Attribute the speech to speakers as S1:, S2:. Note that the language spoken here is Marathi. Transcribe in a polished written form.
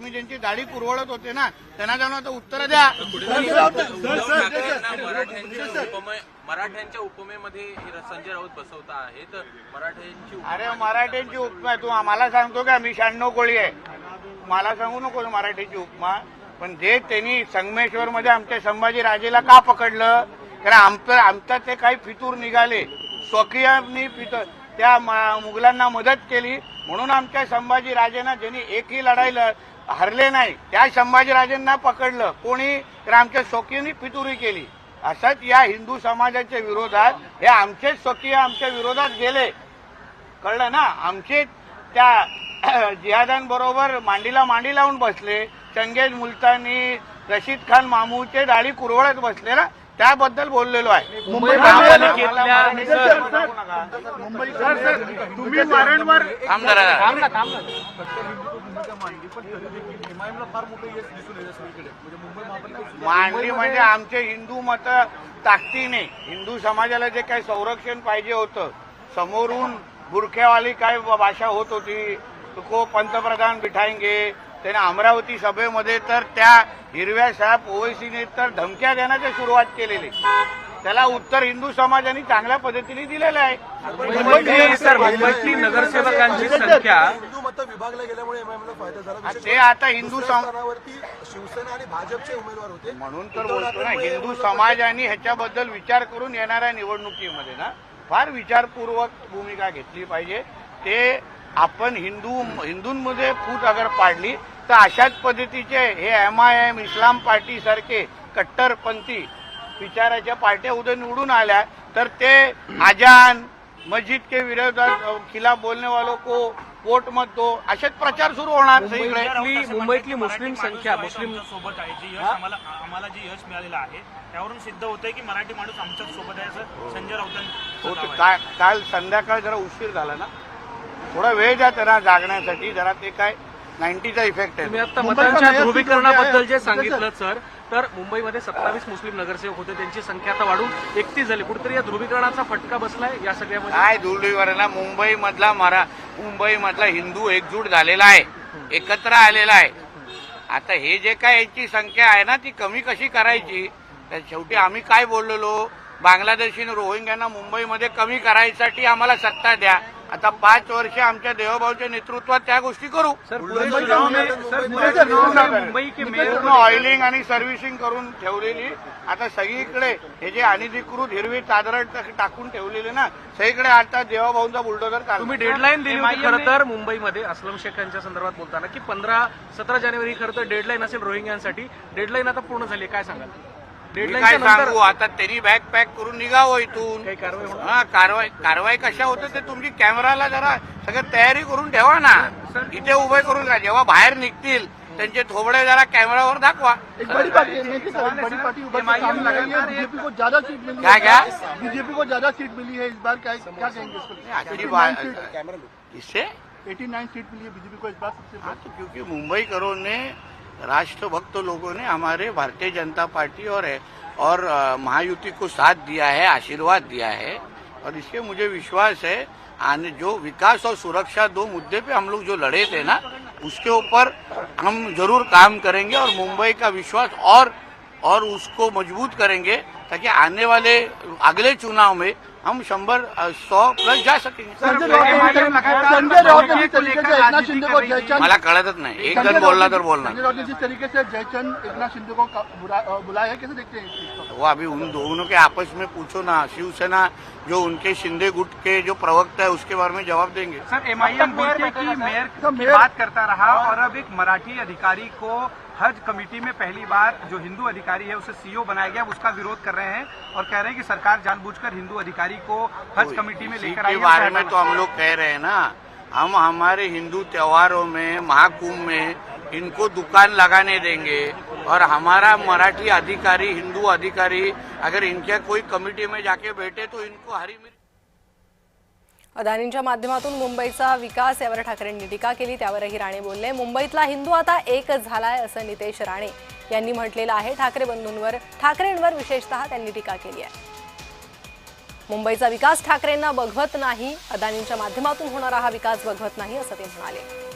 S1: तुम्ही ज्यांची दाढी पुरवळत होते ना त्यांना जाऊन आता उत्तर द्या।
S2: मराठ्यांच्या उपमेमध्ये संजय राऊत बसवता आहेत मराठ्यांची।
S1: अरे मराठ्यांची उपमा तू आम्हाला सांगतो का? मी 96 कोळी आहे, मला सांगू नको मराठीची उपमा। पण जे त्यांनी संगमेश्वर मध्ये आमच्या संभाजी राजेला का पकडलं? कारण आमचा ते काही फितूर निघाले, स्वकीयांनी त्या मुघलांना मदत केली म्हणून आमच्या संभाजी राजेंना ज्यांनी एकही लढाईला हरले नाही त्या संभाजी राजेंना पकडलं कोणी? तर आमच्या स्वकीयांनी फितुरी केली। असंच या हिंदू समाजाच्या विरोधात हे आमचेच स्वकीय आमच्या विरोधात गेले, कळलं ना? आमचे त्या जिहादांबरोबर मांडीला मांडी लावून बसले, चंगेज मुलतानी, रशीद खान मामूचे दाढी कुरवळत बसले ना, त्याबद्दल बोललेलो आहे।
S3: तुम्ही वारंवार
S1: मांडली म्हणजे आमचे हिंदू मत ताकदीने हिंदू समाजाला जे काही संरक्षण पाहिजे होतं, समोरून बुरख्यावाली काय भाषा होत होती, को पंतप्रधान बिठाएंगे, त्याने अमरावती सभेमध्ये तर त्या हिरव्या साहेब ओवैसीने तर धमक्या देण्याची सुरुवात केलेली, त्याला उत्तर हिंदू समाजाने चांगल्या पद्धतीने दिलेलं आहे।
S3: मुंबईतली नगरसेवकांची संख्या
S4: हिंदू मत विभागला गेल्यामुळे एमआयएमला फायदा झाला।
S1: ते आता हिंदू
S4: स्थानावरती शिवसेना आणि भाजपचे उमेदवार होते,
S1: म्हणून तर बोलतो ना, हिंदू समाजाने ह्याच्याबद्दल विचार करून येणाऱ्या निवडणुकीमध्ये ना फार विचारपूर्वक भूमिका घेतली पाहिजे। ते आपण हिंदूंमध्ये फूट अगर पाडली तर अशाच पद्धतीचे हे एमआयएम इस्लाम पार्टी सारखे कट्टरपंथी विचाराच्या पार्ट्या उद्या निवडून आल्या तर ते आजान मस्जिद के विरोधात खिलाफ बोलने वालों को वोट मत दो असेच प्रचार सुरू होणार सगळीकडे।
S3: मुंबईतली मुस्लिम संख्या मुस्लिम
S5: सोबत आहे, जी यश आम्हाला जे यश मिळालेलं आहे त्यावरून सिद्ध होतंय की मराठी माणूस आमच्याच सोबत आहे असं संजय राऊतांनी।
S1: काल संध्याकाळ जरा उशीर झाला ना, थोडा वेळ द्या त्यांना जागण्यासाठी, जरा ते काय 90चा इफेक्ट आहे।
S3: तुम्ही आता मतांच्या ध्रुवीकरणाबद्दल जे सांगितलं सर, तर मुंबईमध्ये 27 मुस्लिम नगरसेवक होते, त्यांची संख्या आता वाढून 31 झाली। कुठेतरी या ध्रुवीकरणाचा फटका बसलाय या सगळ्यामध्ये?
S1: काय ध्रुवीकरण? मुंबईमधला हिंदू एकजूट झालेला आहे, एकत्र आलेला आहे। आता हे जे काय यांची संख्या आहे ना ती कमी कशी करायची? तर शेवटी आम्ही काय बोललेलो, बांगलादेशी रोहिंग्यांना मुंबईमध्ये कमी करायसाठी आम्हाला सत्ता द्या। आता 5 वर्ष आमच्या देवभाऊच्या नेतृत्वात त्या गोष्टी करू। पूर्ण ऑइलिंग आणि सर्व्हिसिंग करून ठेवलेली, आता सगळीकडे हे जे अनधिकृत हिरवी चादर टाकून ठेवलेले ना सगळीकडे आता देवभाऊंचा बुलडोजर चालू।
S3: तुम्ही डेडलाईन दिली होती खरं तर मुंबईमध्ये अस्लम शेख यांच्या संदर्भात बोलताना की 15-17 जानेवारी खरं तर डेडलाईन असेल रोहिंग्यांसाठी, डेडलाईन आता पूर्ण झाली, काय सांगाल?
S1: काय सांगू आता, त्यांनी बॅग पॅक करून निघावं इथून। हा, कारवाई कशा होतं ते तुमची कॅमेराला जरा सगळं तयारी करून ठेवा ना, इथे उभे करून का जेव्हा बाहेर निघतील त्यांचे थोबडे जरा कॅमेरावर दाखवा।
S4: बीजेपी को ज्यादा सीट मिली
S1: क्या
S4: बीजेपी को ज्यादा सीट मिली है इस बार, क्या कहेंगे
S1: अच्छी बात इससे
S4: 89 सीट मिली है बीजेपी को इस बार सबसे।
S1: क्योंकि मुंबईकरों ने, राष्ट्रभक्त लोगों ने हमारे भारतीय जनता पार्टी और महायुति को साथ दिया है, आशीर्वाद दिया है, और इससे मुझे विश्वास है आने जो विकास और सुरक्षा 2 मुद्दे पे हम लोग जो लड़े थे ना उसके ऊपर हम जरूर काम करेंगे और मुंबई का विश्वास और उसको मजबूत करेंगे ताकि आने वाले अगले चुनाव में हम 100+ जा सकेंगे। मला कळतच नाही, एक जण बोलला तर बोलना।
S4: जिस तरीके से जयचंद एकनाथ शिंदे को बुलाया है, कैसे देखते हैं?
S1: वो अभी उन दोनों के आपस में पूछो ना, शिवसेना जो उनके शिंदे गुट के जो प्रवक्ता है उसके बारे में जवाब देंगे।
S6: सर, एमआईएम बीते की मेयर की बात करता रहा और अब एक मराठी अधिकारी को हज कमेटी में पहली बार जो हिंदू अधिकारी है उसे सीईओ बनाया गया, उसका विरोध कर रहे हैं और कह रहे हैं कि सरकार जानबूझकर हिंदू अधिकारी को हज कमेटी में लेकर आई है।
S1: इसके बारे में तो हम लोग कह रहे हैं ना, हम हमारे हिंदू त्योहारों में, महाकुंभ में इनको दुकान लगाने देंगे और हमारा मराठी अधिकारी, हिंदू अधिकारी अगर इनके कोई कमिटी में जाके बैठे तो इनको हरी मिर्च।
S7: अदानींच्या माध्यमातून मुंबईचा विकास यावर ठाकरेंनी टीका केली, त्यावरही राणे बोलले। मुंबईतला हिंदू आता एक झालाय असं नितेश राणे यांनी म्हटलेलं आहे। ठाकरेंवर विशेषतः त्यांनी टीका केली आहे। मुंबईचा विकास ठाकरेंना बघवत नाही, अदानींच्या माध्यमातून होणारा हा विकास बघवत नाही असं ते म्हणाले।